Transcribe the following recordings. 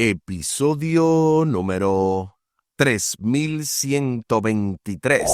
Episodio número 3123.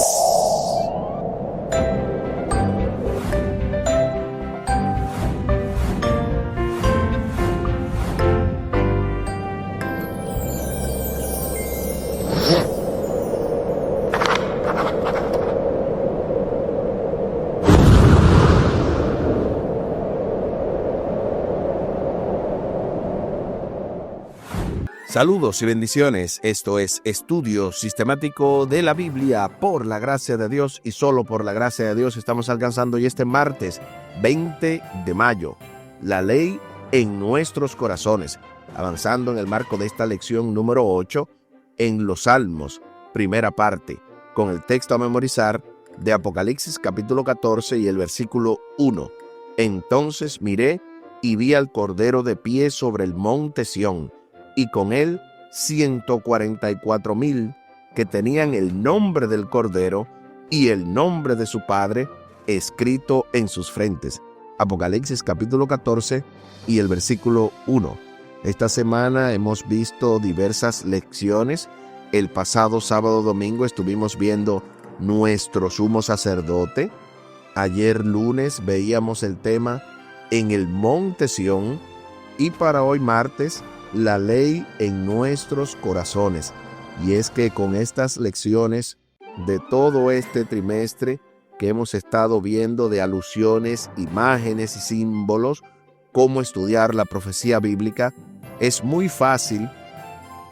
Saludos y bendiciones. Esto es Estudio Sistemático de la Biblia por la gracia de Dios y solo por la gracia de Dios. Estamos alcanzando hoy este martes 20 de mayo, la ley en nuestros corazones, avanzando en el marco de esta lección número 8 en los Salmos, primera parte, con el texto a memorizar de Apocalipsis capítulo 14 y el versículo 1. Entonces miré y vi al Cordero de pie sobre el monte Sión, y con él 144,000 que tenían el nombre del Cordero y el nombre de su Padre escrito en sus frentes. Apocalipsis capítulo 14 y el versículo 1. Esta semana hemos visto diversas lecciones. El pasado sábado domingo estuvimos viendo nuestro sumo sacerdote. Ayer lunes veíamos el tema en el monte Sión y para hoy martes la ley en nuestros corazones. Y es que con estas lecciones de todo este trimestre que hemos estado viendo de alusiones, imágenes y símbolos, cómo estudiar la profecía bíblica, es muy fácil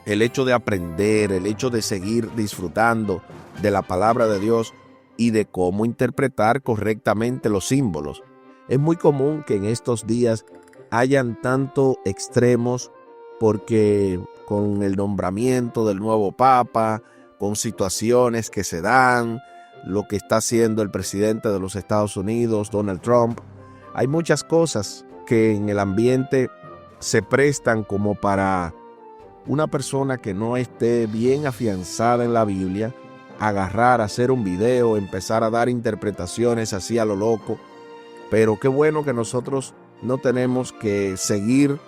el hecho de aprender, el hecho de seguir disfrutando de la palabra de Dios y de cómo interpretar correctamente los símbolos. Es muy común que en estos días hayan tanto extremos porque con el nombramiento del nuevo Papa, con situaciones que se dan, lo que está haciendo el presidente de los Estados Unidos, Donald Trump, hay muchas cosas que en el ambiente se prestan como para una persona que no esté bien afianzada en la Biblia, agarrar, hacer un video, empezar a dar interpretaciones así a lo loco. Pero qué bueno que nosotros no tenemos que seguir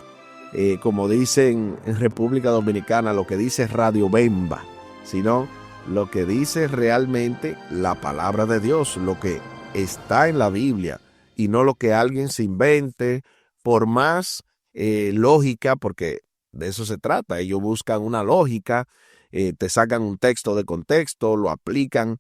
como dicen en República Dominicana, lo que dice Radio Bemba, sino lo que dice realmente la palabra de Dios, lo que está en la Biblia y no lo que alguien se invente por más lógica, porque de eso se trata. Ellos buscan una lógica, te sacan un texto de contexto, lo aplican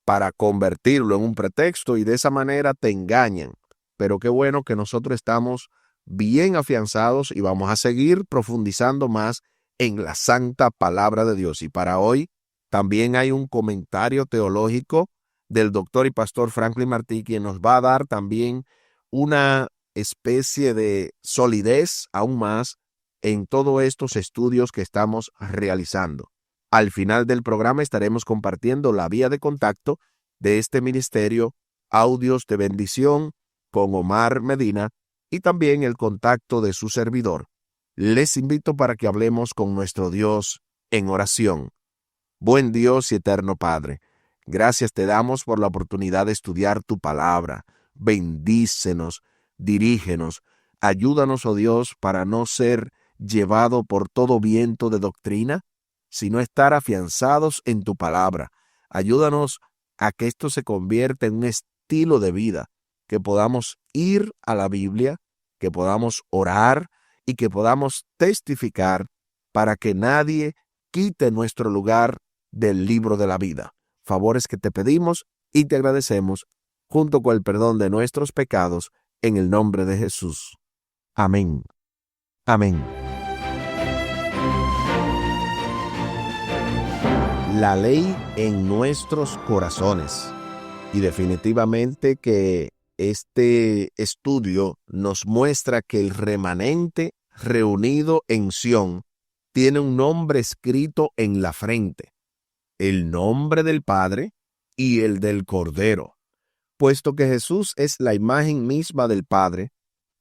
para convertirlo en un pretexto y de esa manera te engañan. Pero qué bueno que nosotros estamos bien afianzados y vamos a seguir profundizando más en la santa palabra de Dios. Y para hoy también hay un comentario teológico del doctor y pastor Franklin Martí, quien nos va a dar también una especie de solidez aún más en todos estos estudios que estamos realizando. Al final del programa estaremos compartiendo la vía de contacto de este ministerio, Audios de Bendición con Omar Medina, y también el contacto de su servidor. Les invito para que hablemos con nuestro Dios en oración. Buen Dios y eterno Padre, gracias te damos por la oportunidad de estudiar tu palabra. Bendícenos, dirígenos, ayúdanos, oh Dios, para no ser llevado por todo viento de doctrina, sino estar afianzados en tu palabra. Ayúdanos a que esto se convierta en un estilo de vida, que podamos ir a la Biblia, que podamos orar y que podamos testificar para que nadie quite nuestro lugar del libro de la vida. Favores que te pedimos y te agradecemos, junto con el perdón de nuestros pecados, en el nombre de Jesús. Amén. Amén. La ley en nuestros corazones. Y definitivamente que este estudio nos muestra que el remanente reunido en Sión tiene un nombre escrito en la frente, el nombre del Padre y el del Cordero. Puesto que Jesús es la imagen misma del Padre,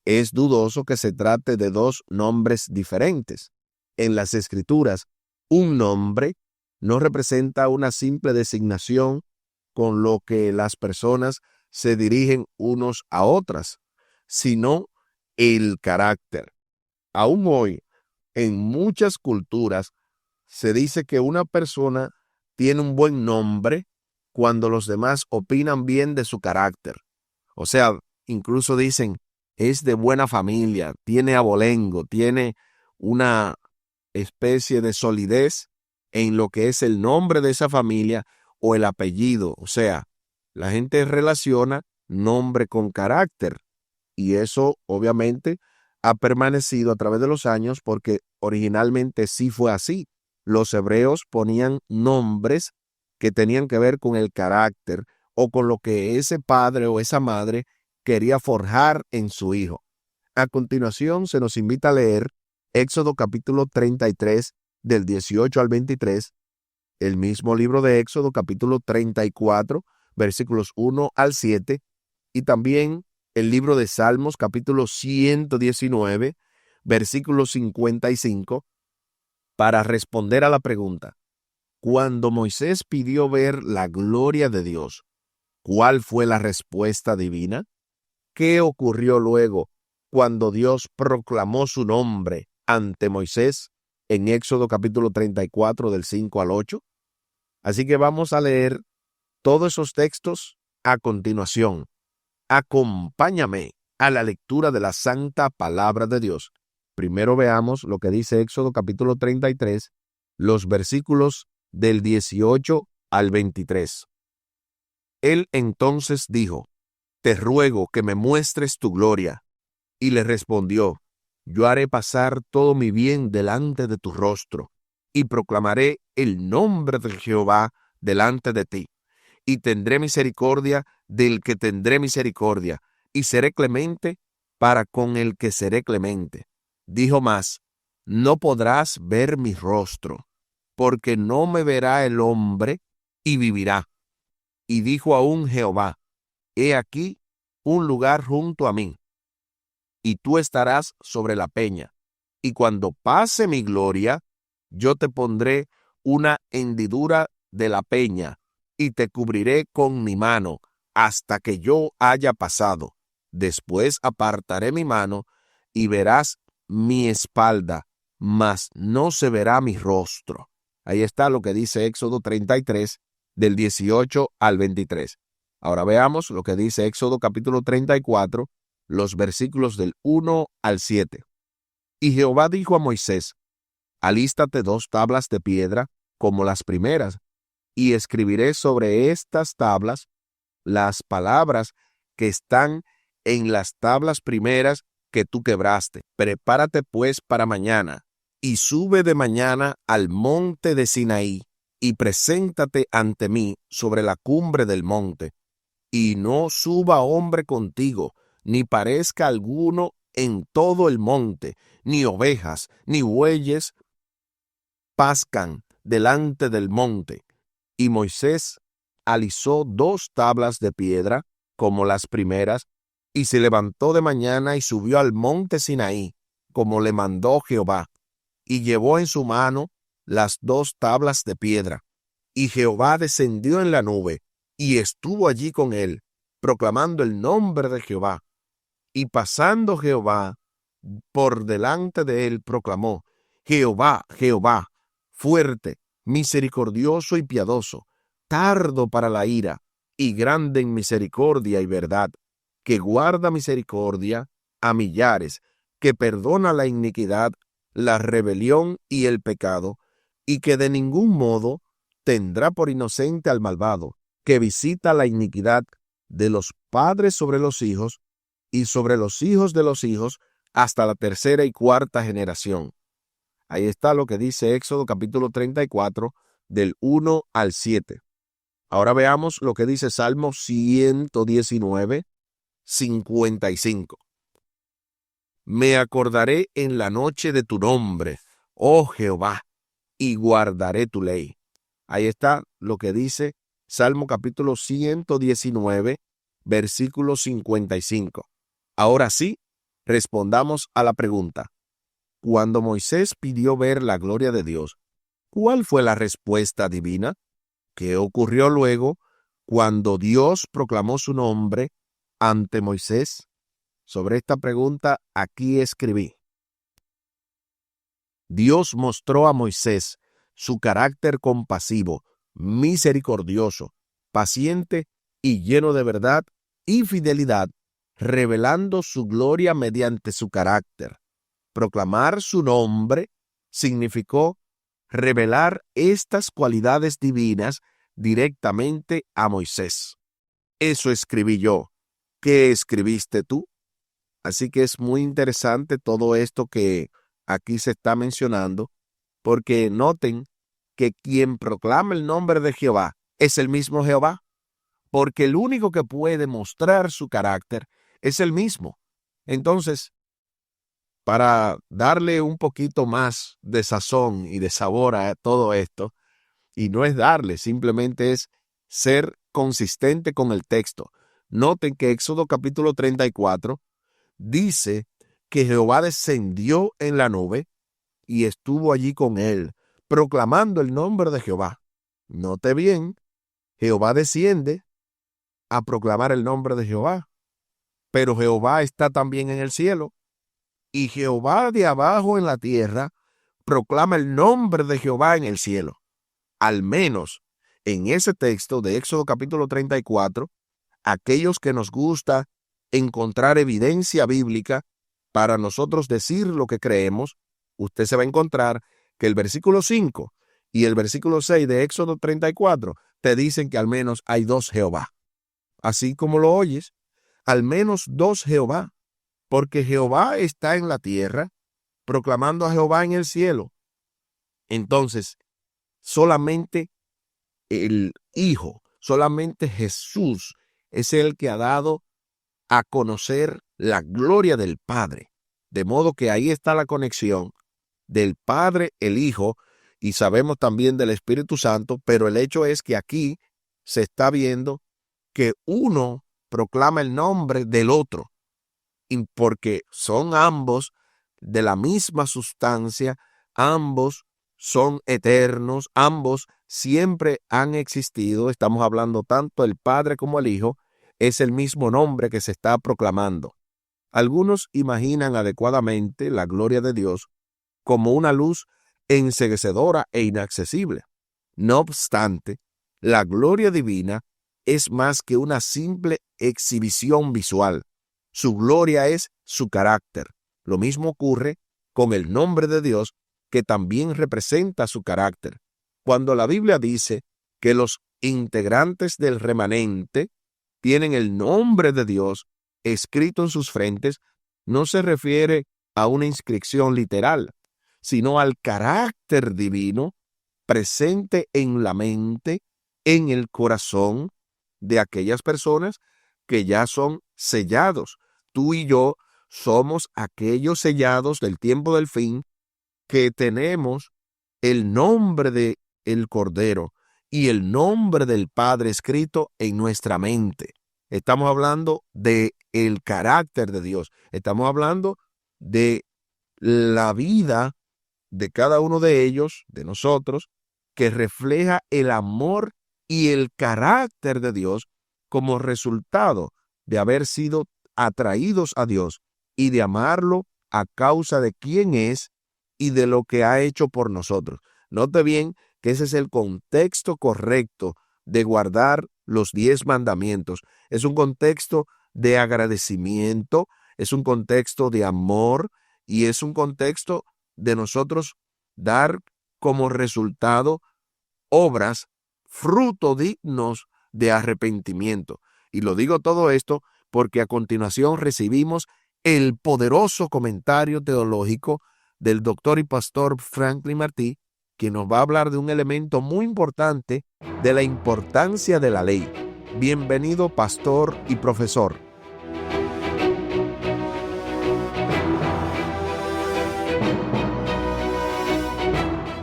es dudoso que se trate de dos nombres diferentes. En las Escrituras, un nombre no representa una simple designación con lo que las personas se dirigen unos a otras, sino el carácter. Aún hoy, En muchas culturas se dice que una persona tiene un buen nombre cuando los demás opinan bien de su carácter. O sea, incluso dicen, es de buena familia, tiene abolengo, tiene una especie de solidez en lo que es el nombre de esa familia o el apellido. O sea, la gente relaciona nombre con carácter y eso obviamente ha permanecido a través de los años porque originalmente sí fue así. Los hebreos ponían nombres que tenían que ver con el carácter o con lo que ese padre o esa madre quería forjar en su hijo. A continuación se nos invita a leer Éxodo capítulo 33 del 18 al 23, el mismo libro de Éxodo capítulo 34 versículos 1 al 7 y también el libro de Salmos capítulo 119 versículo 55 para responder a la pregunta: cuando Moisés pidió ver la gloria de Dios, ¿cuál fue la respuesta divina? ¿Qué ocurrió luego cuando Dios proclamó su nombre ante Moisés en Éxodo capítulo 34 del 5 al 8? Así que vamos a leer todos esos textos a continuación. Acompáñame a la lectura de la santa palabra de Dios. Primero veamos lo que dice Éxodo capítulo 33, los versículos del 18 al 23. Él entonces dijo: te ruego que me muestres tu gloria. Y le respondió: yo haré pasar todo mi bien delante de tu rostro, y proclamaré el nombre de Jehová delante de ti. Y tendré misericordia del que tendré misericordia, y seré clemente para con el que seré clemente. Dijo más: no podrás ver mi rostro, porque no me verá el hombre y vivirá. Y dijo aún Jehová: he aquí un lugar junto a mí, y tú estarás sobre la peña. Y cuando pase mi gloria, yo te pondré una hendidura de la peña, y te cubriré con mi mano, hasta que yo haya pasado. Después apartaré mi mano, y verás mi espalda, mas no se verá mi rostro. Ahí está lo que dice Éxodo 33, del 18 al 23. Ahora veamos lo que dice Éxodo capítulo 34, los versículos del 1 al 7. Y Jehová dijo a Moisés: alístate 2 tablas de piedra como las primeras, y escribiré sobre estas tablas las palabras que están en las tablas primeras que tú quebraste. Prepárate pues para mañana, y sube de mañana al monte de Sinaí, y preséntate ante mí sobre la cumbre del monte. Y no suba hombre contigo, ni parezca alguno en todo el monte, ni ovejas, ni bueyes pascan delante del monte. Y Moisés alisó 2 tablas de piedra, como las primeras, y se levantó de mañana y subió al monte Sinaí, como le mandó Jehová, y llevó en su mano las 2 tablas de piedra. Y Jehová descendió en la nube, y estuvo allí con él, proclamando el nombre de Jehová. Y pasando Jehová por delante de él, proclamó: Jehová, Jehová, fuerte, misericordioso y piadoso, tardo para la ira, y grande en misericordia y verdad, que guarda misericordia a millares, que perdona la iniquidad, la rebelión y el pecado, y que de ningún modo tendrá por inocente al malvado, que visita la iniquidad de los padres sobre los hijos, y sobre los hijos de los hijos, hasta la 3ª y 4ª generación. Ahí está lo que dice Éxodo capítulo 34, del 1 al 7. Ahora veamos lo que dice Salmo 119, 55. Me acordaré en la noche de tu nombre, oh Jehová, y guardaré tu ley. Ahí está lo que dice Salmo capítulo 119, versículo 55. Ahora sí, respondamos a la pregunta: cuando Moisés pidió ver la gloria de Dios, ¿cuál fue la respuesta divina? ¿Qué ocurrió luego cuando Dios proclamó su nombre ante Moisés? Sobre esta pregunta aquí escribí: Dios mostró a Moisés su carácter compasivo, misericordioso, paciente y lleno de verdad y fidelidad, revelando su gloria mediante su carácter. Proclamar su nombre significó revelar estas cualidades divinas directamente a Moisés. Eso escribí yo. ¿Qué escribiste tú? Así que es muy interesante todo esto que aquí se está mencionando, porque noten que quien proclama el nombre de Jehová es el mismo Jehová, porque el único que puede mostrar su carácter es el mismo. Entonces, para darle un poquito más de sazón y de sabor a todo esto, y no es darle, simplemente es ser consistente con el texto. Noten que Éxodo capítulo 34 dice que Jehová descendió en la nube y estuvo allí con él, proclamando el nombre de Jehová. Note bien, Jehová desciende a proclamar el nombre de Jehová, pero Jehová está también en el cielo, y Jehová de abajo en la tierra proclama el nombre de Jehová en el cielo. Al menos en ese texto de Éxodo capítulo 34, aquellos que nos gusta encontrar evidencia bíblica para nosotros decir lo que creemos, usted se va a encontrar que el versículo 5 y el versículo 6 de Éxodo 34 te dicen que al menos hay dos Jehová. Así como lo oyes, al menos dos Jehová, porque Jehová está en la tierra, proclamando a Jehová en el cielo. Entonces, solamente el Hijo, solamente Jesús es el que ha dado a conocer la gloria del Padre. De modo que ahí está la conexión del Padre, el Hijo, y sabemos también del Espíritu Santo, pero el hecho es que aquí se está viendo que uno proclama el nombre del otro, y porque son ambos de la misma sustancia, ambos son eternos, ambos siempre han existido. Estamos hablando tanto el Padre como el Hijo, es el mismo nombre que se está proclamando. Algunos imaginan adecuadamente la gloria de Dios como una luz enceguecedora e inaccesible. No obstante, la gloria divina es más que una simple exhibición visual. Su gloria es su carácter. Lo mismo ocurre con el nombre de Dios, que también representa su carácter. Cuando la Biblia dice que los integrantes del remanente tienen el nombre de Dios escrito en sus frentes, no se refiere a una inscripción literal, sino al carácter divino presente en la mente, en el corazón de aquellas personas que ya son sellados. Tú y yo somos aquellos sellados del tiempo del fin, que tenemos el nombre de el Cordero y el nombre del Padre escrito en nuestra mente. Estamos hablando de el carácter de Dios. Estamos hablando de la vida de cada uno de ellos, de nosotros, que refleja el amor y el carácter de Dios como resultado de haber sido atraídos a Dios y de amarlo a causa de quién es y de lo que ha hecho por nosotros. Note bien que ese es el contexto correcto de guardar los 10 mandamientos. Es un contexto de agradecimiento, es un contexto de amor y es un contexto de nosotros dar como resultado obras, fruto dignos de arrepentimiento. Y lo digo todo esto porque a continuación recibimos el poderoso comentario teológico del doctor y pastor Franklin Martí, que nos va a hablar de un elemento muy importante de la importancia de la ley. Bienvenido, pastor y profesor.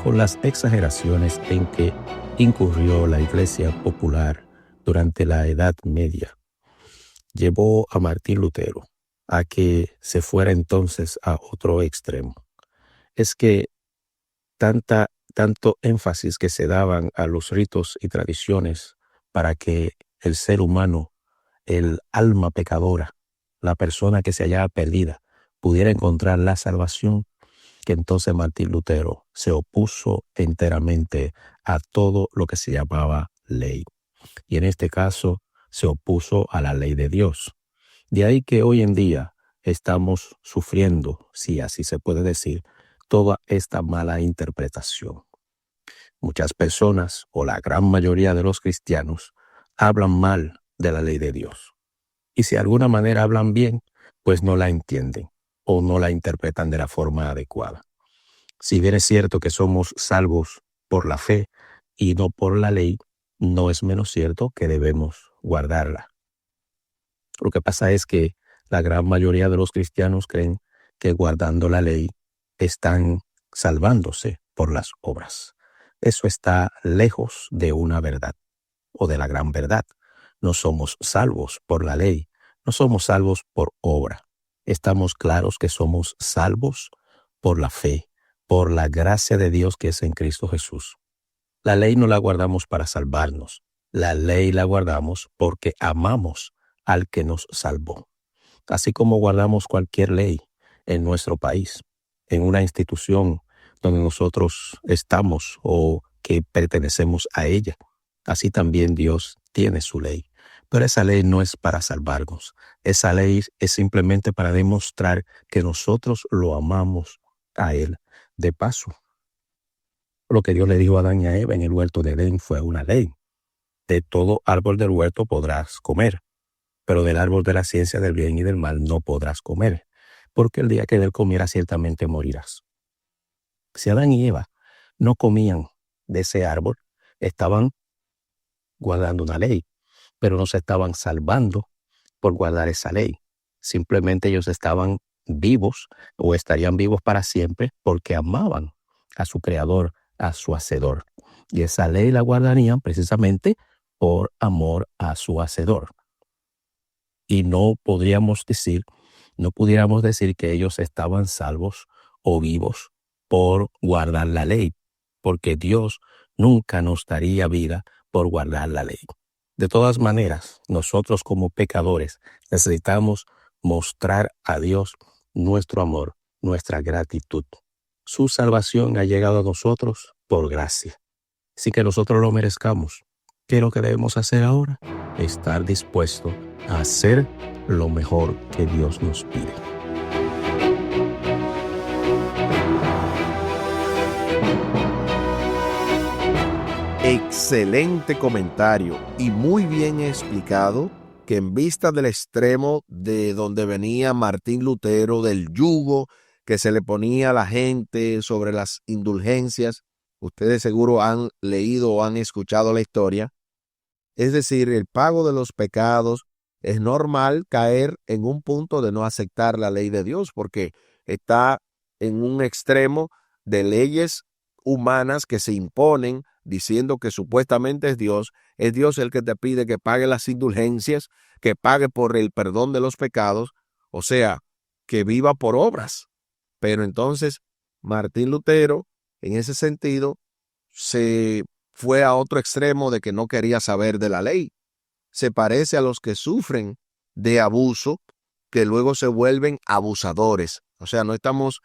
Con las exageraciones en que incurrió la Iglesia popular durante la Edad Media, llevó a Martín Lutero a que se fuera entonces a otro extremo. Es que tanto énfasis que se daban a los ritos y tradiciones para que el ser humano, el alma pecadora, la persona que se hallaba perdida, pudiera encontrar la salvación, que entonces Martín Lutero se opuso enteramente a todo lo que se llamaba ley. Y en este caso se opuso a la ley de Dios. De ahí que hoy en día estamos sufriendo, si así se puede decir, toda esta mala interpretación. Muchas personas, o la gran mayoría de los cristianos, hablan mal de la ley de Dios. Y si de alguna manera hablan bien, pues no la entienden o no la interpretan de la forma adecuada. Si bien es cierto que somos salvos por la fe y no por la ley, no es menos cierto que debemos guardarla. Lo que pasa es que la gran mayoría de los cristianos creen que guardando la ley están salvándose por las obras. Eso está lejos de una verdad o de la gran verdad. No somos salvos por la ley, no somos salvos por obra. Estamos claros que somos salvos por la fe, por la gracia de Dios que es en Cristo Jesús. La ley no la guardamos para salvarnos, la ley la guardamos porque amamos al que nos salvó. Así como guardamos cualquier ley en nuestro país, en una institución donde nosotros estamos o que pertenecemos a ella, así también Dios tiene su ley. Pero esa ley no es para salvarnos. Esa ley es simplemente para demostrar que nosotros lo amamos a Él. De paso, lo que Dios le dijo a Adán y a Eva en el huerto de Edén fue una ley. De todo árbol del huerto podrás comer, pero del árbol de la ciencia del bien y del mal no podrás comer, porque el día que de él comieras ciertamente morirás. Si Adán y Eva no comían de ese árbol, estaban guardando una ley, pero no se estaban salvando por guardar esa ley. Simplemente ellos estaban vivos o estarían vivos para siempre porque amaban a su Creador, a su Hacedor. Y esa ley la guardarían precisamente por amor a su Hacedor. Y no pudiéramos decir que ellos estaban salvos o vivos por guardar la ley, porque Dios nunca nos daría vida por guardar la ley. De todas maneras, nosotros como pecadores necesitamos mostrar a Dios nuestro amor, nuestra gratitud. Su salvación ha llegado a nosotros por gracia, sin que nosotros lo merezcamos. ¿Qué es lo que debemos hacer ahora? Estar dispuesto a hacer lo mejor que Dios nos pide. Excelente comentario y muy bien explicado que en vista del extremo de donde venía Martín Lutero, del yugo que se le ponía a la gente sobre las indulgencias, ustedes seguro han leído o han escuchado la historia, es decir, el pago de los pecados. Es normal caer en un punto de no aceptar la ley de Dios porque está en un extremo de leyes humanas que se imponen diciendo que supuestamente es Dios el que te pide que pague las indulgencias, que pague por el perdón de los pecados, o sea, que viva por obras. Pero entonces Martín Lutero, en ese sentido, se fue a otro extremo de que no quería saber de la ley. Se parece a los que sufren de abuso, que luego se vuelven abusadores. O sea, no estamos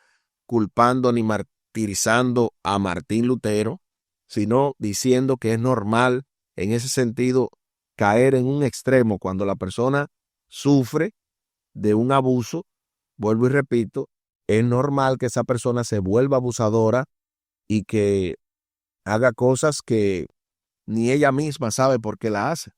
culpando ni martirizando a Martín Lutero, sino diciendo que es normal en ese sentido caer en un extremo cuando la persona sufre de un abuso. Vuelvo y repito, es normal que esa persona se vuelva abusadora y que haga cosas que ni ella misma sabe por qué la hace.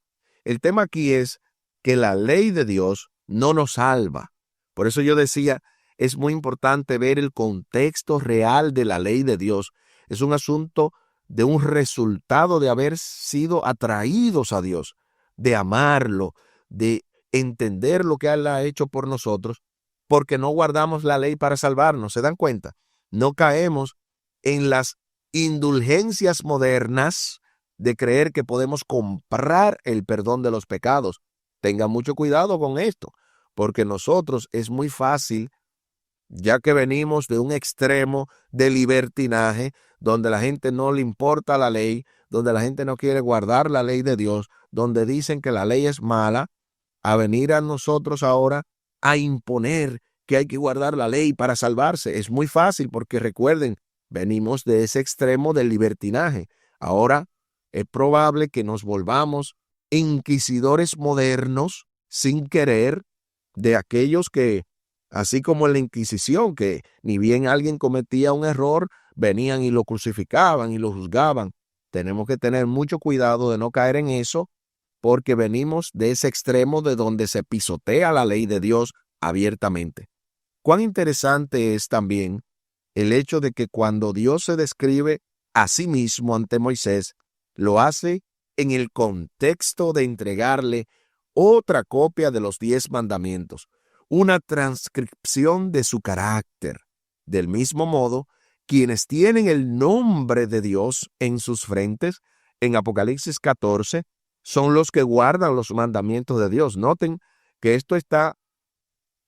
El tema aquí es que la ley de Dios no nos salva. Por eso yo decía, es muy importante ver el contexto real de la ley de Dios. Es un asunto de un resultado de haber sido atraídos a Dios, de amarlo, de entender lo que Él ha hecho por nosotros, porque no guardamos la ley para salvarnos. ¿Se dan cuenta? No caemos en las indulgencias modernas de creer que podemos comprar el perdón de los pecados. Tengan mucho cuidado con esto, porque nosotros es muy fácil, ya que venimos de un extremo de libertinaje, donde la gente no le importa la ley, donde la gente no quiere guardar la ley de Dios, donde dicen que la ley es mala, a venir a nosotros ahora a imponer que hay que guardar la ley para salvarse. Es muy fácil porque recuerden, venimos de ese extremo del libertinaje. Ahora es probable que nos volvamos inquisidores modernos sin querer, de aquellos que, así como en la Inquisición, que ni bien alguien cometía un error, venían y lo crucificaban y lo juzgaban. Tenemos que tener mucho cuidado de no caer en eso, porque venimos de ese extremo de donde se pisotea la ley de Dios abiertamente. Cuán interesante es también el hecho de que cuando Dios se describe a sí mismo ante Moisés, lo hace en el contexto de entregarle otra copia de los 10 mandamientos, una transcripción de su carácter. Del mismo modo, quienes tienen el nombre de Dios en sus frentes, en Apocalipsis 14, son los que guardan los mandamientos de Dios. Noten que esto está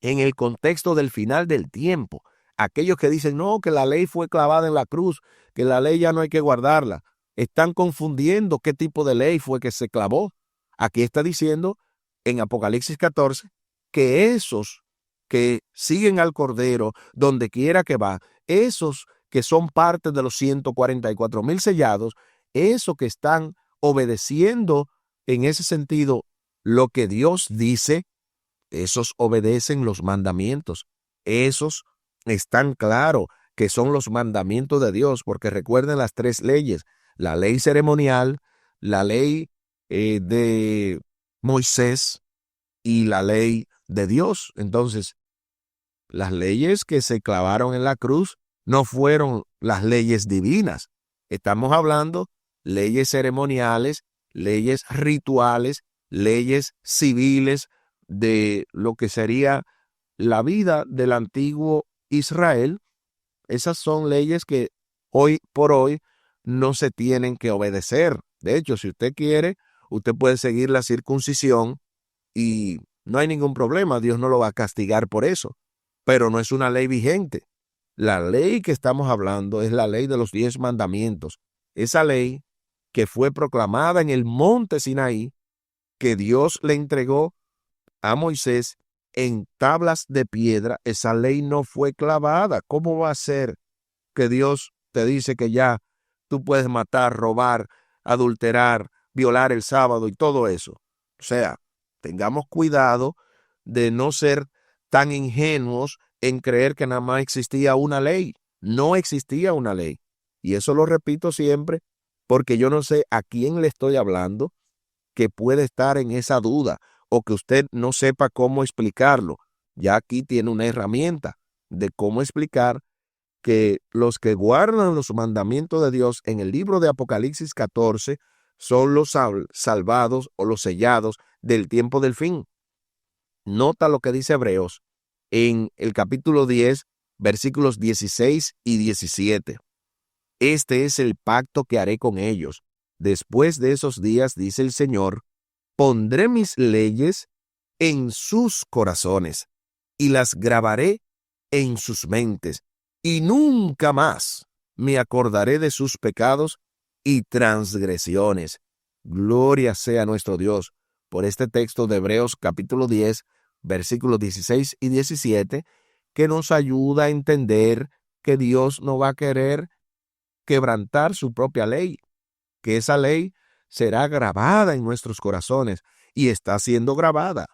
en el contexto del final del tiempo. Aquellos que dicen, no, que la ley fue clavada en la cruz, que la ley ya no hay que guardarla, están confundiendo qué tipo de ley fue que se clavó. Aquí está diciendo en Apocalipsis 14 que esos que siguen al Cordero donde quiera que va, esos que son parte de los 144,000 sellados, esos que están obedeciendo en ese sentido lo que Dios dice, esos obedecen los mandamientos. Esos están claros que son los mandamientos de Dios, porque recuerden las 3 leyes: la ley ceremonial, la ley de Moisés y la ley de Dios. Entonces, las leyes que se clavaron en la cruz no fueron las leyes divinas. Estamos hablando leyes ceremoniales, leyes rituales, leyes civiles de lo que sería la vida del antiguo Israel. Esas son leyes que hoy por hoy no se tienen que obedecer. De hecho, si usted quiere, usted puede seguir la circuncisión y no hay ningún problema. Dios no lo va a castigar por eso, pero no es una ley vigente. La ley que estamos hablando es la ley de los 10 mandamientos. Esa ley que fue proclamada en el monte Sinaí, que Dios le entregó a Moisés en tablas de piedra. Esa ley no fue clavada. ¿Cómo va a ser que Dios te dice que ya tú puedes matar, robar, adulterar, violar el sábado y todo eso? O sea, tengamos cuidado de no ser tan ingenuos en creer que nada más existía una ley. No existía una ley. Y eso lo repito siempre, porque yo no sé a quién le estoy hablando que puede estar en esa duda o que usted no sepa cómo explicarlo. Ya aquí tiene una herramienta de cómo explicar que los que guardan los mandamientos de Dios en el libro de Apocalipsis 14 son los salvados o los sellados del tiempo del fin. Nota lo que dice Hebreos en el capítulo 10, versículos 16 y 17. Este es el pacto que haré con ellos. Después de esos días, dice el Señor, pondré mis leyes en sus corazones y las grabaré en sus mentes, y nunca más me acordaré de sus pecados y transgresiones. Gloria sea nuestro Dios por este texto de Hebreos capítulo 10, versículos 16 y 17, que nos ayuda a entender que Dios no va a querer quebrantar su propia ley, que esa ley será grabada en nuestros corazones y está siendo grabada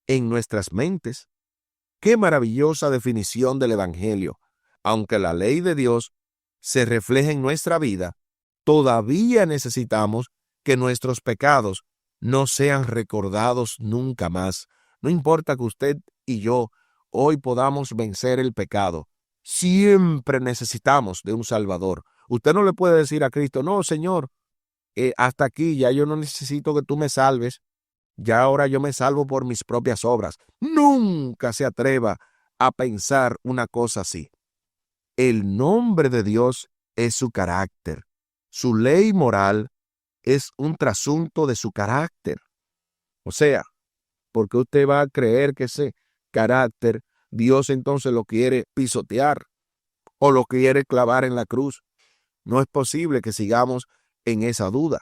en nuestras mentes. Qué maravillosa definición del Evangelio. Aunque la ley de Dios se refleje en nuestra vida, todavía necesitamos que nuestros pecados no sean recordados nunca más. No importa que usted y yo hoy podamos vencer el pecado, siempre necesitamos de un Salvador. Usted no le puede decir a Cristo, no, Señor, hasta aquí, ya yo no necesito que tú me salves, ya ahora yo me salvo por mis propias obras. Nunca se atreva a pensar una cosa así. El nombre de Dios es su carácter. Su ley moral es un trasunto de su carácter. O sea, porque usted va a creer que ese carácter Dios entonces lo quiere pisotear o lo quiere clavar en la cruz. No es posible que sigamos en esa duda.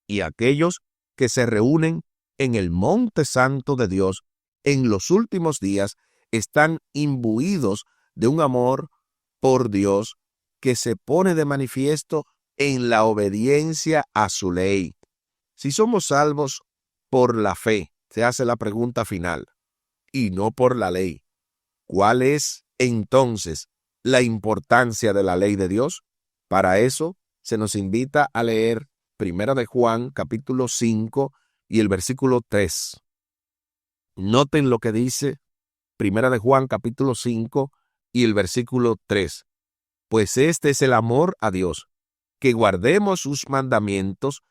Y aquellos que se reúnen en el monte santo de Dios en los últimos días están imbuidos de un amor por Dios que se pone de manifiesto en la obediencia a su ley. Si somos salvos por la fe, se hace la pregunta final, y no por la ley, ¿cuál es entonces la importancia de la ley de Dios? Para eso se nos invita a leer 1 de Juan, capítulo 5 y el versículo 3. Noten lo que dice 1 de Juan, capítulo 5 y el versículo 3. Pues este es el amor a Dios, que guardemos sus mandamientos,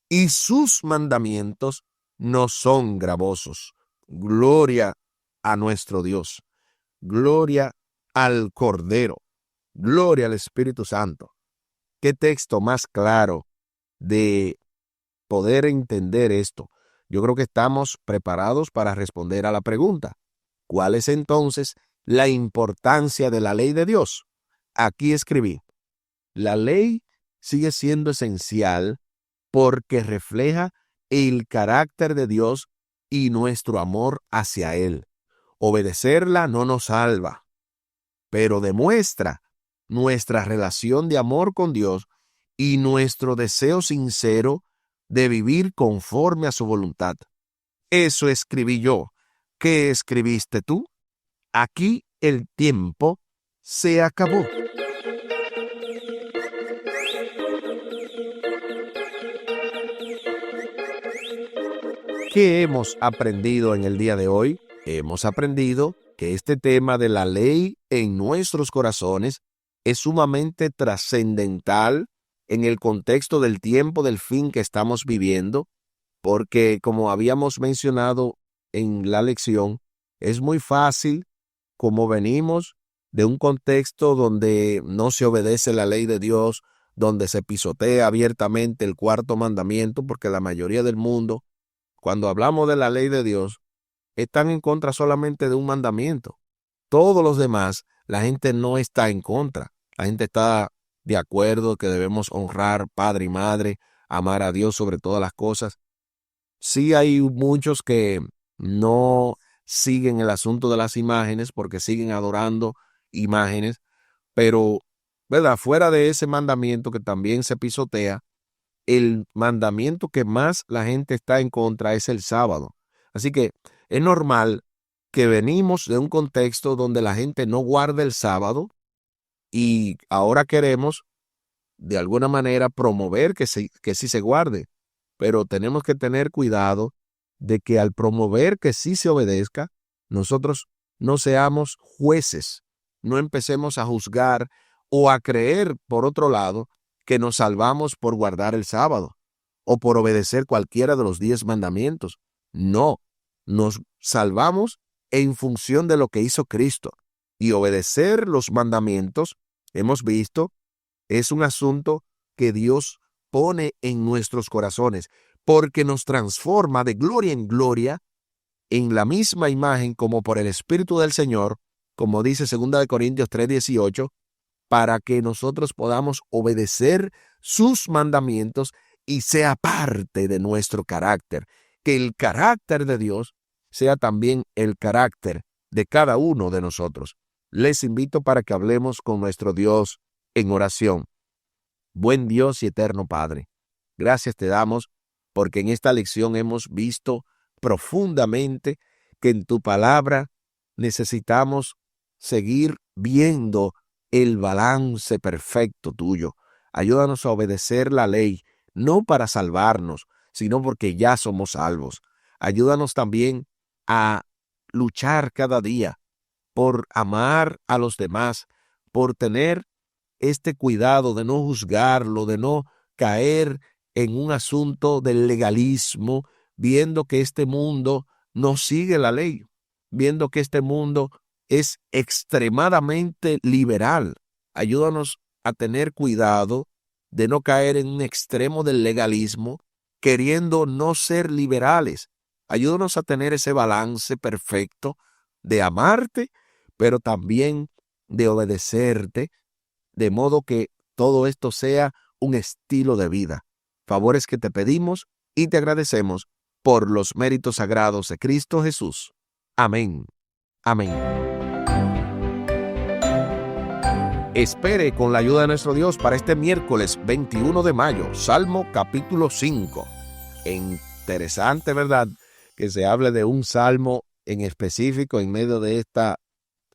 y sus mandamientos no son gravosos. Gloria a nuestro Dios. Gloria al Cordero. Gloria al Espíritu Santo. ¿Qué texto más claro de poder entender esto? Yo creo que estamos preparados para responder a la pregunta. ¿Cuál es entonces la importancia de la ley de Dios? Aquí escribí: la ley sigue siendo esencial porque refleja el carácter de Dios y nuestro amor hacia Él. Obedecerla no nos salva, pero demuestra nuestra relación de amor con Dios y nuestro deseo sincero de vivir conforme a su voluntad. Eso escribí yo. ¿Qué escribiste tú? Aquí el tiempo se acabó. ¿Qué hemos aprendido en el día de hoy? Hemos aprendido que este tema de la ley en nuestros corazones es sumamente trascendental en el contexto del tiempo del fin que estamos viviendo, porque como habíamos mencionado en la lección, es muy fácil, como venimos de un contexto donde no se obedece la ley de Dios, donde se pisotea abiertamente el cuarto mandamiento, porque la mayoría del mundo, cuando hablamos de la ley de Dios, están en contra solamente de un mandamiento. Todos los demás, la gente no está en contra. La gente está de acuerdo que debemos honrar padre y madre, amar a Dios sobre todas las cosas. Sí hay muchos que no siguen el asunto de las imágenes porque siguen adorando imágenes, pero, ¿verdad? Fuera de ese mandamiento que también se pisotea, el mandamiento que más la gente está en contra es el sábado. Así que es normal que venimos de un contexto donde la gente no guarda el sábado y ahora queremos de alguna manera promover que sí se guarde, pero tenemos que tener cuidado de que al promover que sí se obedezca, nosotros no seamos jueces, no empecemos a juzgar o a creer, por otro lado, que nos salvamos por guardar el sábado o por obedecer cualquiera de los 10 mandamientos. No, nos salvamos en función de lo que hizo Cristo. Y obedecer los mandamientos, hemos visto, es un asunto que Dios pone en nuestros corazones, porque nos transforma de gloria en gloria en la misma imagen como por el Espíritu del Señor, como dice 2 Corintios 3:18, para que nosotros podamos obedecer sus mandamientos y sea parte de nuestro carácter, que el carácter de Dios sea también el carácter de cada uno de nosotros. Les invito para que hablemos con nuestro Dios en oración. Buen Dios y eterno Padre, gracias te damos porque en esta lección hemos visto profundamente que en tu palabra necesitamos seguir viendo el balance perfecto tuyo. Ayúdanos a obedecer la ley, no para salvarnos, sino porque ya somos salvos. Ayúdanos también a luchar cada día por amar a los demás, por tener este cuidado de no juzgarlo, de no caer en un asunto del legalismo, viendo que este mundo no sigue la ley, viendo que este mundo es extremadamente liberal. Ayúdanos a tener cuidado de no caer en un extremo del legalismo, queriendo no ser liberales. Ayúdanos a tener ese balance perfecto de amarte, pero también de obedecerte, de modo que todo esto sea un estilo de vida. Favores que te pedimos y te agradecemos por los méritos sagrados de Cristo Jesús. Amén Amén. Espere con la ayuda de nuestro Dios para este miércoles 21 de mayo, Salmo capítulo 5. Interesante, ¿verdad?, que se hable de un salmo en específico en medio de esta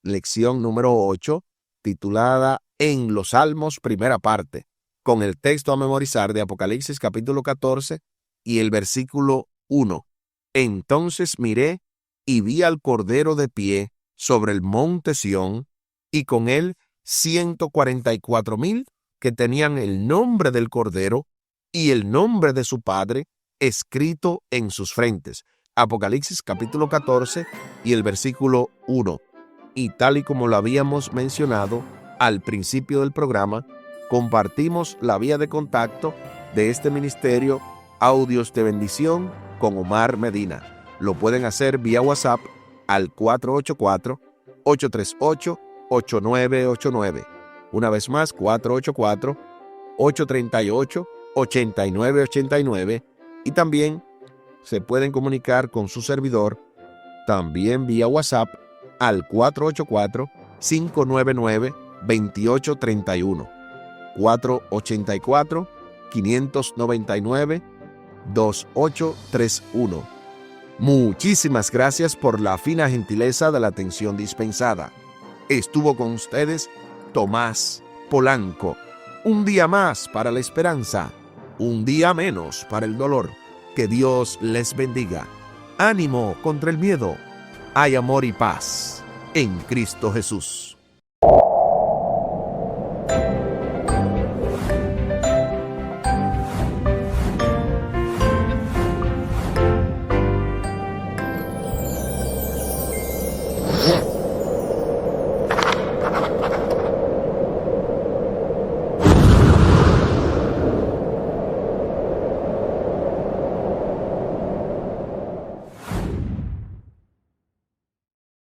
lección número 8, titulada En los Salmos, primera parte, con el texto a memorizar de Apocalipsis capítulo 14 y el versículo 1. Entonces miré y vi al Cordero de pie sobre el monte Sión, y con él 144,000 que tenían el nombre del Cordero y el nombre de su Padre escrito en sus frentes. Apocalipsis capítulo 14 y el versículo 1. Y tal y como lo habíamos mencionado al principio del programa, compartimos la vía de contacto de este ministerio Audios de Bendición con Omar Medina. Lo pueden hacer vía WhatsApp al 484-838-8989. Una vez más, 484-838-8989. Y también se pueden comunicar con su servidor también vía WhatsApp al 484-599-2831. 484-599-2831. Muchísimas gracias por la fina gentileza de la atención dispensada. Estuvo con ustedes Tomás Polanco. Un día más para la esperanza, un día menos para el dolor. Que Dios les bendiga. Ánimo contra el miedo. Hay amor y paz en Cristo Jesús.